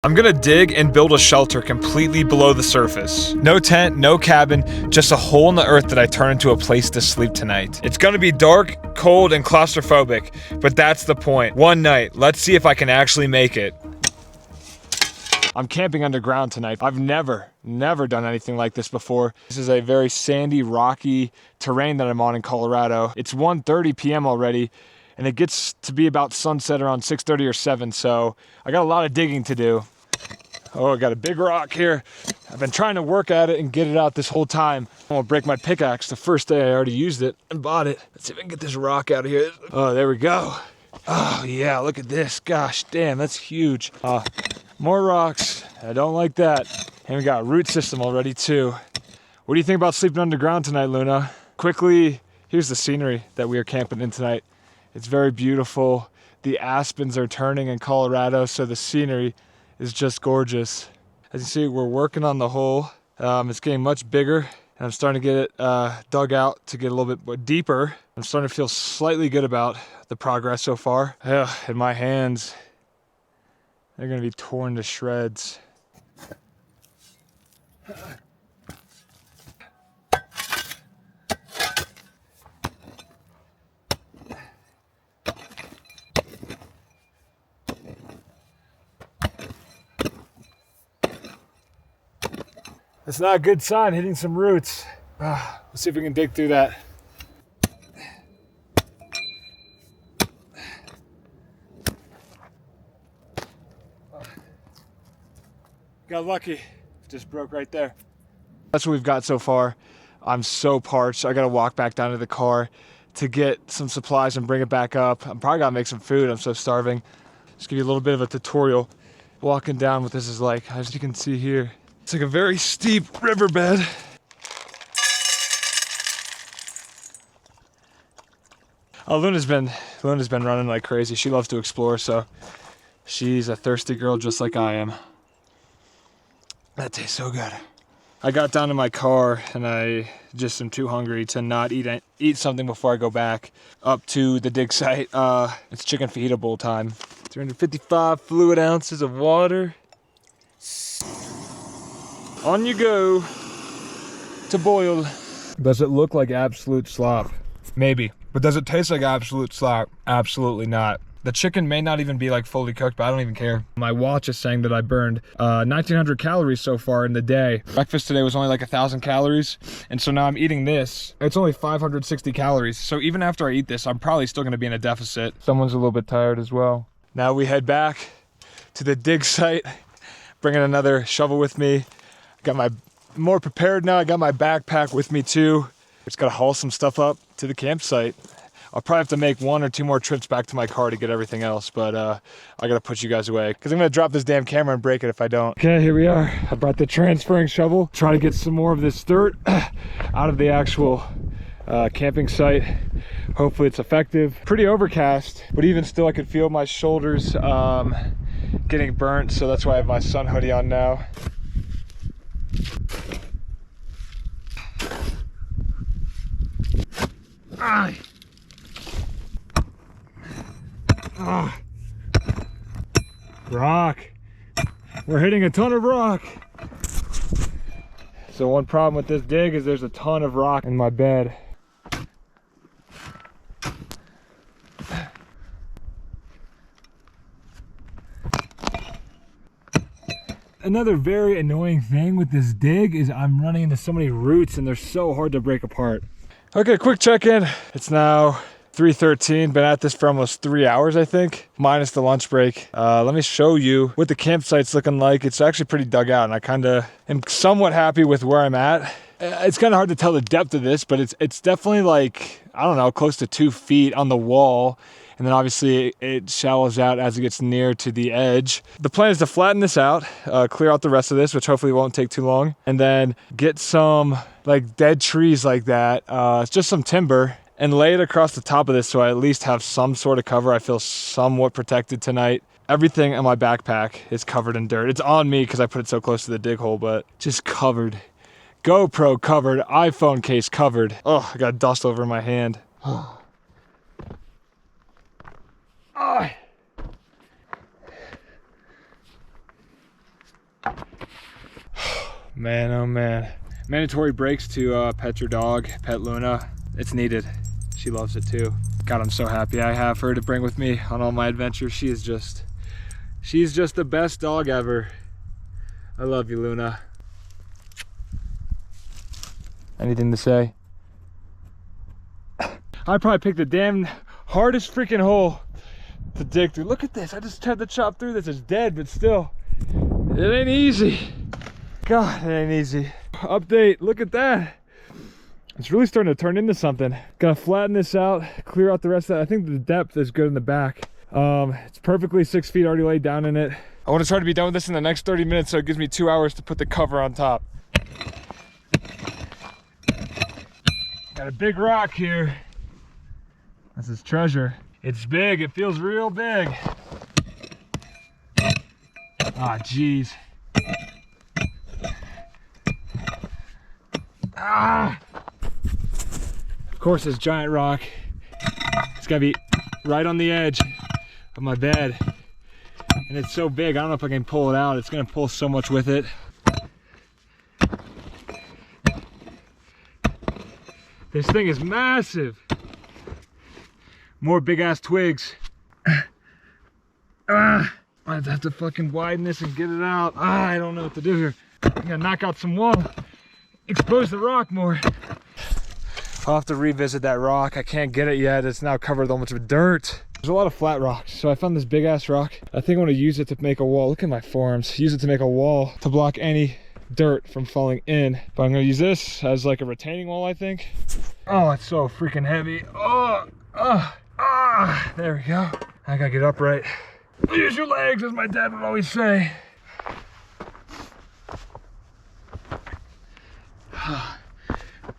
I'm gonna dig and build a shelter completely below the surface. No tent, no cabin, just a hole in the earth that I turn into a place to sleep tonight. It's gonna be dark, cold, and claustrophobic, but that's the point. One night, let's see if I can actually make it. I'm camping underground tonight. I've never done anything like this before. This is a very sandy, rocky terrain that I'm on in Colorado. It's 1:30 p.m. already, and it gets to be about sunset around 6:30 or 7, so I got a lot of digging to do. Oh, I got a big rock here. I've been trying to work at it and get it out this whole time. I'm gonna break my pickaxe the first day I already used it and bought it. Let's see if I can get this rock out of here. Oh, there we go. Oh yeah, look at this. Gosh, damn, that's huge. More rocks. I don't like that. And we got a root system already too. What do you think about sleeping underground tonight, Luna? Quickly, here's the scenery that we are camping in tonight. It's very beautiful. The aspens are turning in Colorado, so the scenery is just gorgeous. As you see, we're working on the hole. It's getting much bigger, and I'm starting to get it dug out to get a little bit deeper. I'm starting to feel slightly good about the progress so far. And my hands, they're gonna be torn to shreds. That's not a good sign, hitting some roots. Let's see if we can dig through that. Got lucky, just broke right there. That's what we've got so far. I'm so parched. I gotta walk back down to the car to get some supplies and bring it back up. I'm probably gonna make some food, I'm so starving. Just give you a little bit of a tutorial walking down what this is like. As you can see here, it's like a very steep riverbed. Oh, Luna's been running like crazy. She loves to explore, so she's a thirsty girl just like I am. That tastes so good. I got down to my car and I just am too hungry to not eat something before I go back up to the dig site. It's chicken fajita bowl time. 355 fluid ounces of water. On you go to boil. Does it look like absolute slop? Maybe. But does it taste like absolute slop? Absolutely not. The chicken may not even be like fully cooked, but I don't even care. My watch is saying that I burned 1,900 calories so far in the day. Breakfast today was only like 1,000 calories. And so now I'm eating this. It's only 560 calories. So even after I eat this, I'm probably still gonna be in a deficit. Someone's a little bit tired as well. Now we head back to the dig site, bringing another shovel with me. Got my more prepared now. I got my backpack with me too. Just gotta haul some stuff up to the campsite. I'll probably have to make 1 or 2 more trips back to my car to get everything else, but I gotta put you guys away because I'm gonna drop this damn camera and break it if I don't. Okay, here we are. I brought the transferring shovel. Try to get some more of this dirt out of the actual camping site. Hopefully it's effective. Pretty overcast, but even still I could feel my shoulders getting burnt, so that's why I have my sun hoodie on now. Rock. We're hitting a ton of rock. So one problem with this dig is there's a ton of rock in my bed. Another very annoying thing with this dig is I'm running into so many roots and they're so hard to break apart. Okay, quick check-in. It's now 3:13, been at this for almost 3 hours, I think, minus the lunch break. Let me show you what the campsite's looking like. It's actually pretty dug out and I kind of am somewhat happy with where I'm at. It's kind of hard to tell the depth of this, but it's definitely like, I don't know, close to 2 feet on the wall. And then obviously it shallows out as it gets near to the edge. The plan is to flatten this out, clear out the rest of this, which hopefully won't take too long, and then get some like dead trees like that, just some timber, and lay it across the top of this so I at least have some sort of cover. I feel somewhat protected tonight. Everything in my backpack is covered in dirt. It's on me because I put it so close to the dig hole, but just covered. GoPro covered, iPhone case covered. Oh, I got dust over my hand. Man, oh man. Mandatory breaks to pet your dog, pet Luna. It's needed. She loves it too. God, I'm so happy I have her to bring with me on all my adventures. She's just the best dog ever. I love you, Luna. Anything to say? I probably picked the damn hardest freaking hole to dig through. Look at this. I just tried to chop through this. It's dead, but still, it ain't easy. God, it ain't easy. Update, look at that. It's really starting to turn into something. Gonna flatten this out, clear out the rest of that. I think the depth is good in the back. It's perfectly 6 feet already laid down in it. I want to try to be done with this in the next 30 minutes, so it gives me 2 hours to put the cover on top. Got a big rock here. This is treasure. It's big, it feels real big. Ah, geez. Ah! Of course, this giant rock, it's gotta be right on the edge of my bed. And it's so big, I don't know if I can pull it out. It's gonna pull so much with it. This thing is massive. More big ass twigs. I have to fucking widen this and get it out. I don't know what to do here. I'm gonna knock out some wall, expose the rock more. I'll have to revisit that rock. I can't get it yet. It's now covered with almost with dirt. There's a lot of flat rocks, so I found this big ass rock. I think I want to use it to make a wall. Look at my forearms. Use it to make a wall to block any dirt from falling in. But I'm gonna use this as like a retaining wall, I think. Oh, it's so freaking heavy. There we go. I gotta get upright. Use your legs, as my dad would always say.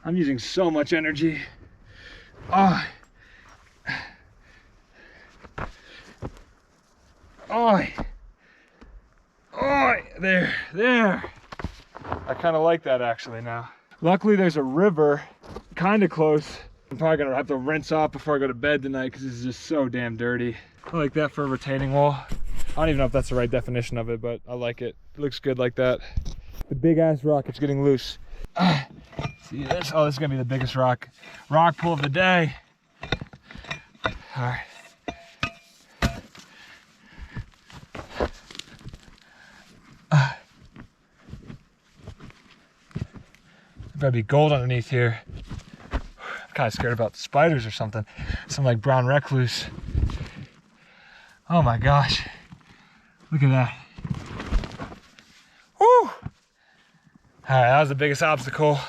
I'm using so much energy. There. I kind of like that actually now. Luckily there's a river kind of close. I'm probably gonna have to rinse off before I go to bed tonight because this is just so damn dirty. I like that for a retaining wall. I don't even know if that's the right definition of it, but I like it. It looks good like that. The big ass rock, it's getting loose. See this? Oh, this is gonna be the biggest rock pull of the day. All right. There'll be gold underneath here. I'm kind of scared about spiders or something. Some like brown recluse. Oh my gosh. Look at that. Woo! All right, that was the biggest obstacle.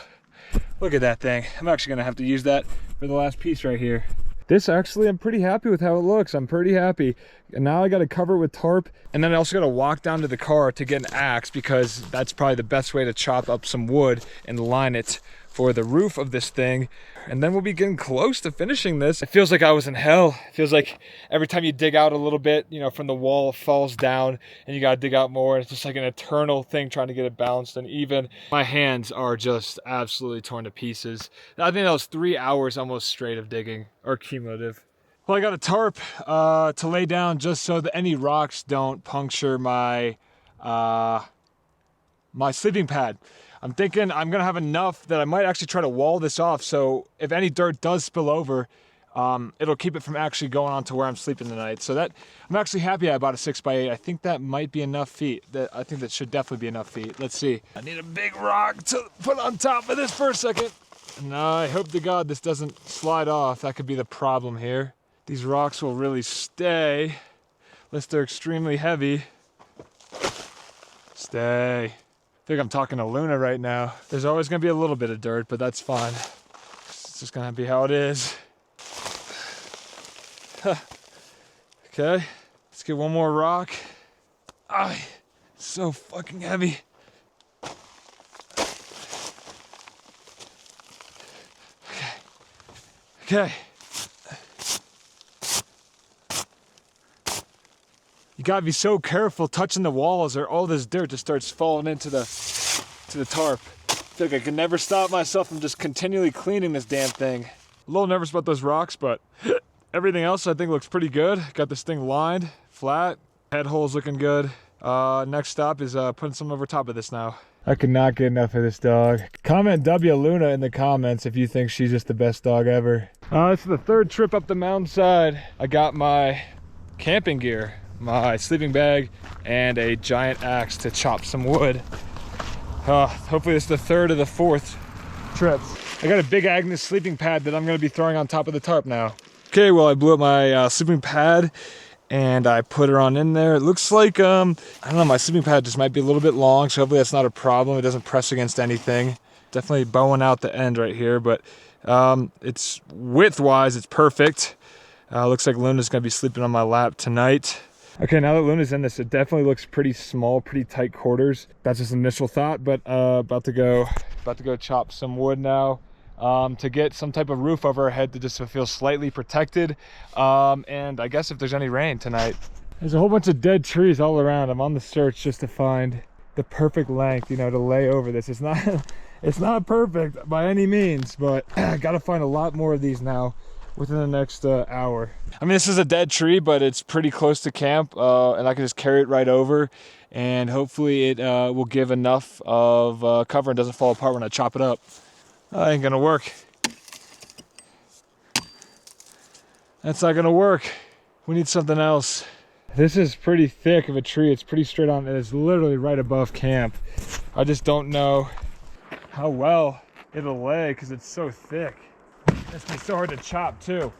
Look at that thing. I'm actually gonna have to use that for the last piece right here. This actually, I'm pretty happy with how it looks. I'm pretty happy. And now I gotta cover it with tarp. And then I also gotta walk down to the car to get an axe because that's probably the best way to chop up some wood and line it for the roof of this thing. And then we'll be getting close to finishing this. It feels like I was in hell. It feels like every time you dig out a little bit, you know, from the wall, it falls down and you gotta dig out more. It's just like an eternal thing trying to get it balanced and even. My hands are just absolutely torn to pieces. I think that was 3 hours almost straight of digging, or cumulative. Well, I got a tarp to lay down just so that any rocks don't puncture my my sleeping pad. I'm thinking I'm gonna have enough that I might actually try to wall this off, so if any dirt does spill over, it'll keep it from actually going on to where I'm sleeping tonight. So that, I'm actually happy I bought a 6x8. I think that might be enough feet. I think that should definitely be enough feet. Let's see. I need a big rock to put on top of this for a second. And I hope to God this doesn't slide off. That could be the problem here. These rocks will really stay, unless they're extremely heavy. Stay. I think I'm talking to Luna right now. There's always gonna be a little bit of dirt, but that's fine. It's just gonna be how it is. Okay, let's get one more rock. It's so fucking heavy. Okay. You gotta be so careful touching the walls or all this dirt just starts falling into the tarp. I feel like I can never stop myself from just continually cleaning this damn thing. A little nervous about those rocks, but everything else I think looks pretty good. Got this thing lined, flat, head hole's looking good. Next stop is putting some over top of this now. I could not get enough of this dog. Comment W Luna in the comments if you think she's just the best dog ever. This is the third trip up the mountainside. I got my camping gear, my sleeping bag, and a giant axe to chop some wood. Hopefully this is the third of the fourth trips. I got a big Agnes sleeping pad that I'm gonna be throwing on top of the tarp now. Okay, well I blew up my sleeping pad and I put her on in there. It looks like, I don't know, my sleeping pad just might be a little bit long, so hopefully that's not a problem. It doesn't press against anything. Definitely bowing out the end right here, but it's width-wise, it's perfect. Looks like Luna's gonna be sleeping on my lap tonight. Okay, now that Luna's in this, it definitely looks pretty small, pretty tight quarters. That's just initial thought, but about to go chop some wood now. To get some type of roof over our head to just feel slightly protected. And I guess if there's any rain tonight. There's a whole bunch of dead trees all around. I'm on the search just to find the perfect length, you know, to lay over this. It's not perfect by any means, but I gotta find a lot more of these now within the next hour. I mean, this is a dead tree, but it's pretty close to camp, and I can just carry it right over, and hopefully it will give enough of cover and doesn't fall apart when I chop it up. That ain't gonna work. That's not gonna work. We need something else. This is pretty thick of a tree. It's pretty straight on. It's literally right above camp. I just don't know how well it'll lay because it's so thick. It's gonna be so hard to chop too.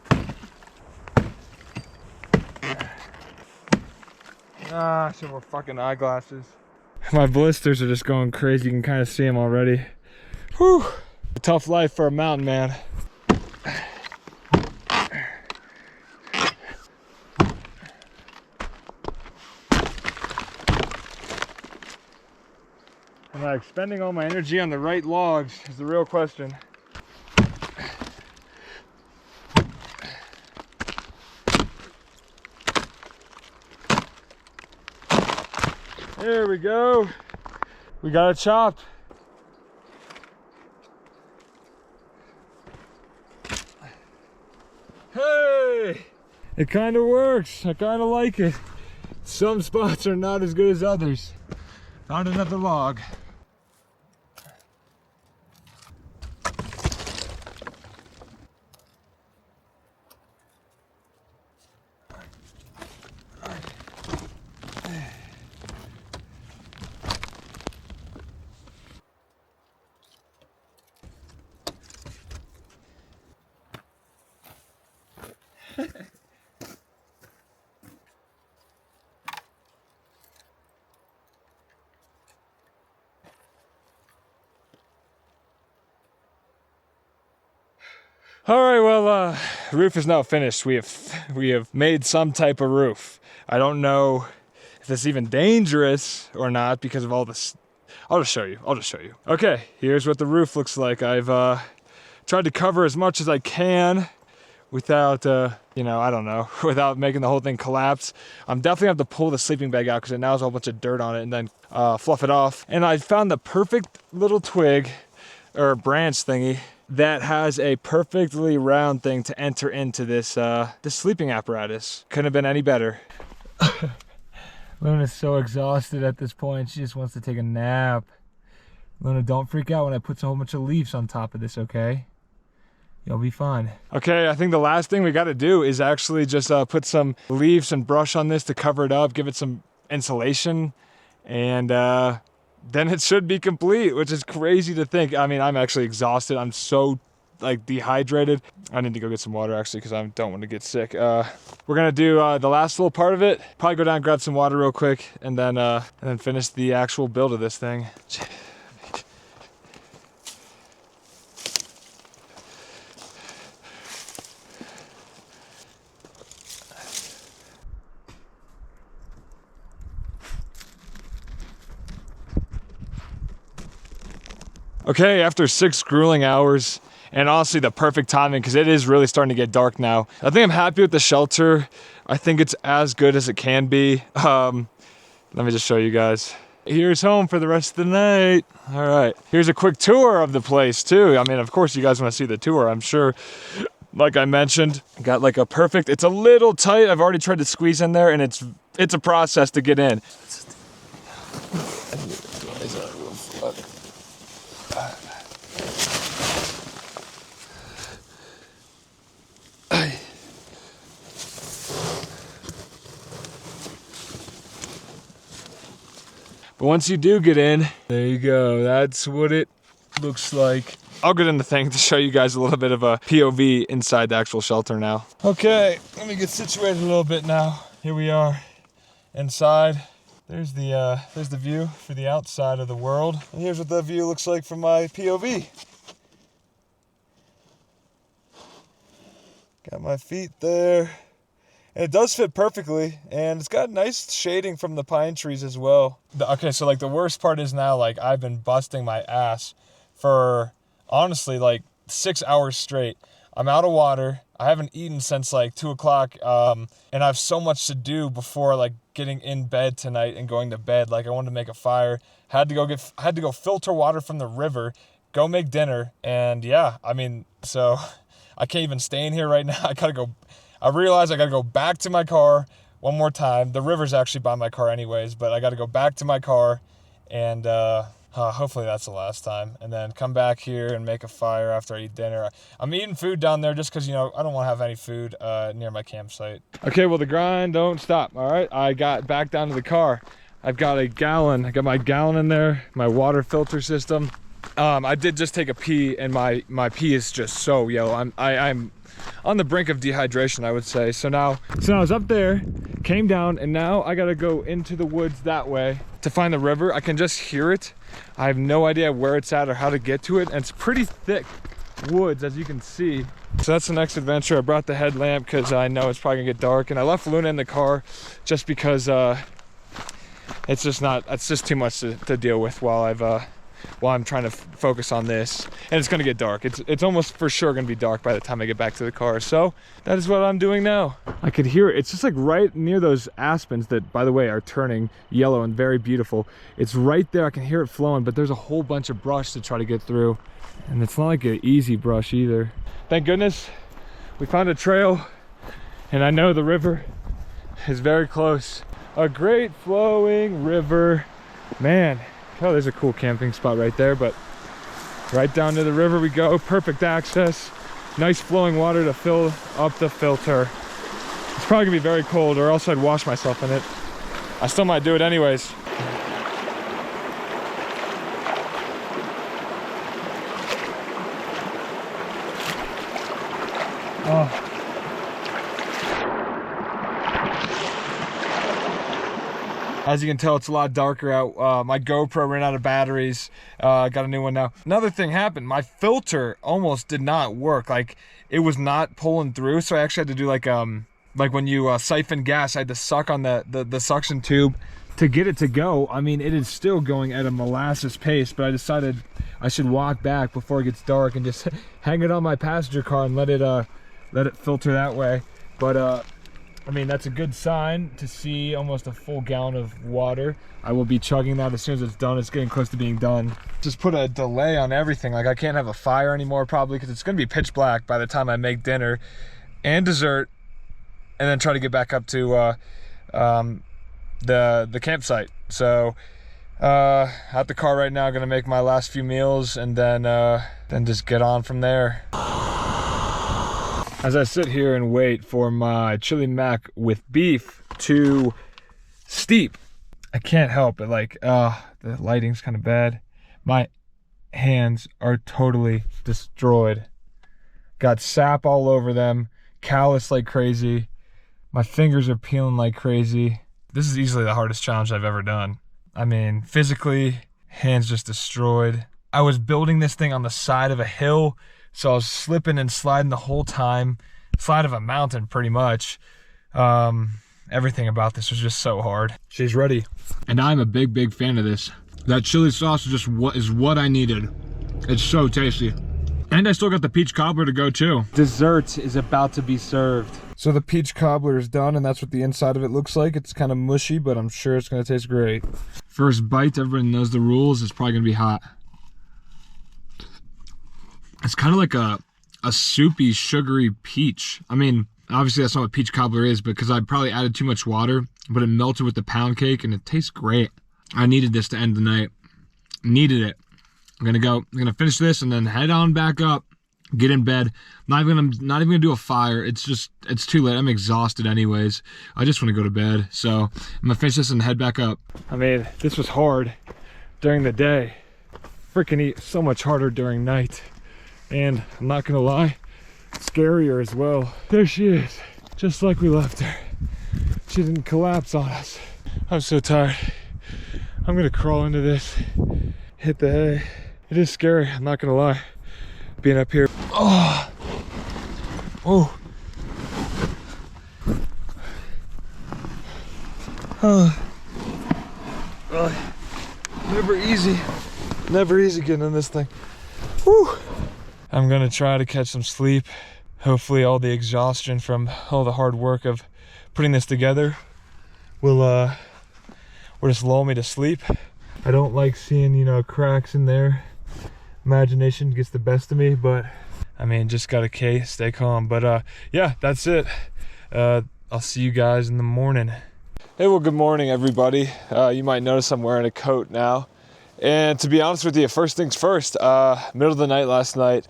I should wear fucking eyeglasses. My blisters are just going crazy. You can kind of see them already. Whew. A tough life for a mountain man. Am I expending all my energy on the right logs is the real question. There we go. We got it chopped. Hey! It kind of works. I kind of like it. Some spots are not as good as others. Found another log. All right, well, roof is now finished. We have made some type of roof. I don't know if it's even dangerous or not because of all this. I'll just show you. Okay, here's what the roof looks like. I've tried to cover as much as I can without, you know, I don't know, without making the whole thing collapse. I'm definitely have to pull the sleeping bag out because it now has a whole bunch of dirt on it and then fluff it off. And I found the perfect little twig or branch thingy that has a perfectly round thing to enter into this this sleeping apparatus. Couldn't have been any better. Luna's so exhausted at this point. She just wants to take a nap. Luna, don't freak out when I put a whole bunch of leaves on top of this, okay? You'll be fine. Okay, I think the last thing we got to do is actually just put some leaves and brush on this to cover it up, give it some insulation, and then it should be complete, which is crazy to think. I mean, I'm actually exhausted. I'm so like dehydrated. I need to go get some water actually because I don't want to get sick. We're gonna do the last little part of it. Probably go down and grab some water real quick and then finish the actual build of this thing. Okay, after 6 grueling hours, and honestly the perfect timing because it is really starting to get dark now. I think I'm happy with the shelter. I think it's as good as it can be. Let me just show you guys. Here's home for the rest of the night. All right, here's a quick tour of the place too. I mean, of course you guys want to see the tour, I'm sure. Like I mentioned, got like a perfect, it's a little tight. I've already tried to squeeze in there and it's a process to get in. Guys are a little flood. But once you do get in, there you go. That's what it looks like. I'll get in the thing to show you guys a little bit of a POV inside the actual shelter now. Okay, let me get situated a little bit now. Here we are inside. There's the view for the outside of the world. And here's what the view looks like from my POV. Got my feet there. And it does fit perfectly, and it's got nice shading from the pine trees as well. Okay, so like the worst part is now, like I've been busting my ass for honestly like 6 hours straight. I'm out of water. I haven't eaten since like 2 o'clock, and I have so much to do before like getting in bed tonight and going to bed. Like I wanted to make a fire, had to go filter water from the river, go make dinner, and yeah, I mean, so I can't even stay in here right now. I realized I gotta go back to my car one more time. The river's actually by my car anyways, but I gotta go back to my car and hopefully that's the last time. And then come back here and make a fire after I eat dinner. I'm eating food down there just because, you know, I don't want to have any food near my campsite. Okay, well the grind don't stop, all right? I got back down to the car. I've got a gallon. I got my gallon in there, my water filter system. I did just take a pee and my pee is just so yellow. I'm on the brink of dehydration, I would say. So now I was up there, came down, and now I gotta go into the woods that way to find the river. I can just hear it. I have no idea where it's at or how to get to it, and it's pretty thick woods, as you can see. So that's the next adventure. I brought the headlamp because I know it's probably gonna get dark, and I left Luna in the car just because it's just too much to deal with while I'm trying to focus on this, and it's gonna get dark. It's almost for sure gonna be dark by the time I get back to the car. So that is what I'm doing now. I could hear it. It's just like right near those aspens that, by the way, are turning yellow and very beautiful. It's right there. I can hear it flowing, but there's a whole bunch of brush to try to get through, and it's not like an easy brush either. Thank goodness we found a trail, and I know the river is very close. A great flowing river, man. Oh, there's a cool camping spot right there, but right down to the river we go. Perfect access, nice flowing water to fill up the filter. It's probably gonna be very cold, or else I'd wash myself in it. I still might do it anyways. Oh. As you can tell, it's a lot darker out. My GoPro ran out of batteries. Got a new one now. Another thing happened. My filter almost did not work. Like, it was not pulling through. So I actually had to do like when you siphon gas, I had to suck on the suction tube to get it to go. I mean, it is still going at a molasses pace, but I decided I should walk back before it gets dark and just hang it on my passenger car and let it filter that way. But I mean, that's a good sign to see almost a full gallon of water. I will be chugging that as soon as it's done. It's getting close to being done. Just put a delay on everything. Like, I can't have a fire anymore probably because it's gonna be pitch black by the time I make dinner and dessert, and then try to get back up to the campsite. So out the car right now, gonna make my last few meals and then just get on from there. As I sit here and wait for my chili mac with beef to steep, I can't help it. Like, the lighting's kind of bad. My hands are totally destroyed. Got sap all over them, callous like crazy. My fingers are peeling like crazy. This is easily the hardest challenge I've ever done. I mean, physically, hands just destroyed. I was building this thing on the side of a hill, so I was slipping and sliding the whole time. Side of a mountain, pretty much. Everything about this was just so hard. She's ready. And I'm a big fan of this. That chili sauce is what I needed. It's so tasty. And I still got the peach cobbler to go too. Dessert is about to be served. So the peach cobbler is done, and that's what the inside of it looks like. It's kind of mushy, but I'm sure it's gonna taste great. First bite, everybody knows the rules. It's probably gonna be hot. It's kind of like a soupy, sugary peach. I mean, obviously that's not what peach cobbler is, because I probably added too much water, but it melted with the pound cake and it tastes great. I needed this to end the night. Needed it. I'm gonna finish this and then head on back up, get in bed. Not even gonna do a fire. It's too late. I'm exhausted anyways. I just want to go to bed. So I'm gonna finish this and head back up. I mean, this was hard during the day. Freaking so much harder during night. And I'm not gonna lie, scarier as well. There she is, just like we left her. She didn't collapse on us. I'm so tired. I'm gonna crawl into this, hit the hay. It is scary, I'm not gonna lie, being up here. Oh, oh, never easy getting in this thing. Whew. I'm gonna try to catch some sleep. Hopefully all the exhaustion from all the hard work of putting this together will just lull me to sleep. I don't like seeing, you know, cracks in there. Imagination gets the best of me, but I mean, just gotta stay calm. But yeah, that's it. I'll see you guys in the morning. Hey, well, good morning, everybody. You might notice I'm wearing a coat now. And to be honest with you, first things first, middle of the night last night,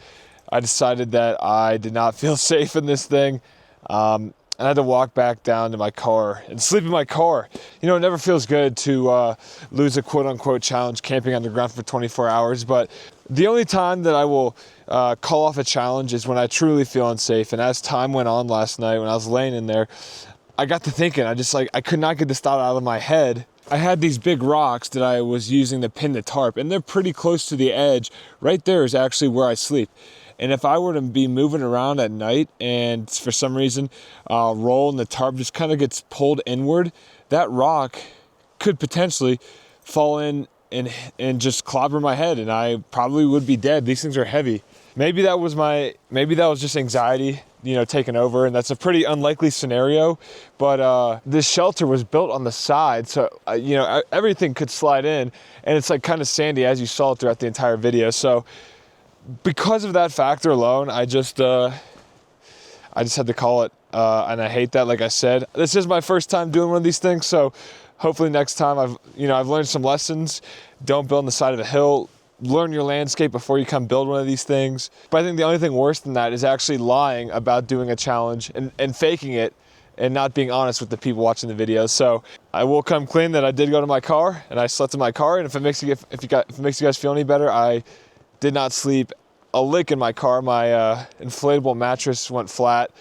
I decided that I did not feel safe in this thing. And I had to walk back down to my car and sleep in my car. You know, it never feels good to lose a quote-unquote challenge camping on the ground for 24 hours, but the only time that I will call off a challenge is when I truly feel unsafe. And as time went on last night, when I was laying in there, I got to thinking, I could not get this thought out of my head. I had these big rocks that I was using to pin the tarp, and they're pretty close to the edge. Right there is actually where I sleep. And if I were to be moving around at night and for some reason roll and the tarp just kind of gets pulled inward, that rock could potentially fall in and just clobber my head, and I probably would be dead. These things are heavy. Maybe that was just anxiety, you know, taking over, and that's a pretty unlikely scenario. But this shelter was built on the side, so you know, everything could slide in, and it's like kind of sandy, as you saw throughout the entire video. So because of that factor alone, I just had to call it, and I hate that. Like I said, this is my first time doing one of these things, so hopefully next time I've learned some lessons. Don't build on the side of a hill. Learn your landscape before you come build one of these things. But I think the only thing worse than that is actually lying about doing a challenge and faking it and not being honest with the people watching the videos. So I will come clean that I did go to my car and I slept in my car. And if it makes you guys feel any better, I did not sleep a lick in my car. My inflatable mattress went flat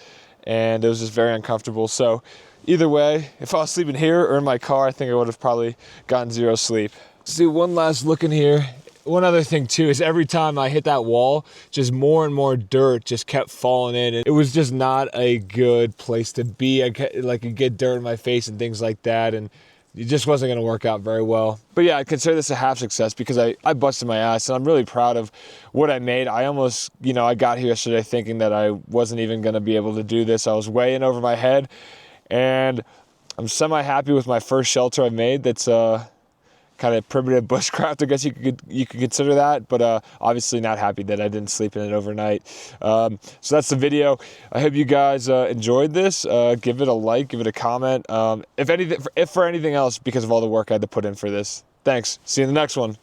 and it was just very uncomfortable. So either way, if I was sleeping here or in my car, I think I would have probably gotten zero sleep. Let's do one last look in here. One other thing too is every time I hit that wall, just more and more dirt just kept falling in. It was just not a good place to be. I could get dirt in my face and things like that, and it just wasn't going to work out very well. But yeah, I consider this a half success because I busted my ass, and I'm really proud of what I made. I almost, I got here yesterday thinking that I wasn't even going to be able to do this. I was way in over my head, and I'm semi-happy with my first shelter I made. That's kind of primitive bushcraft, I guess you could consider that, but obviously not happy that I didn't sleep in it overnight. So that's the video. I hope you guys enjoyed this. Give it a like, give it a comment. If for anything else, because of all the work I had to put in for this. Thanks. See you in the next one.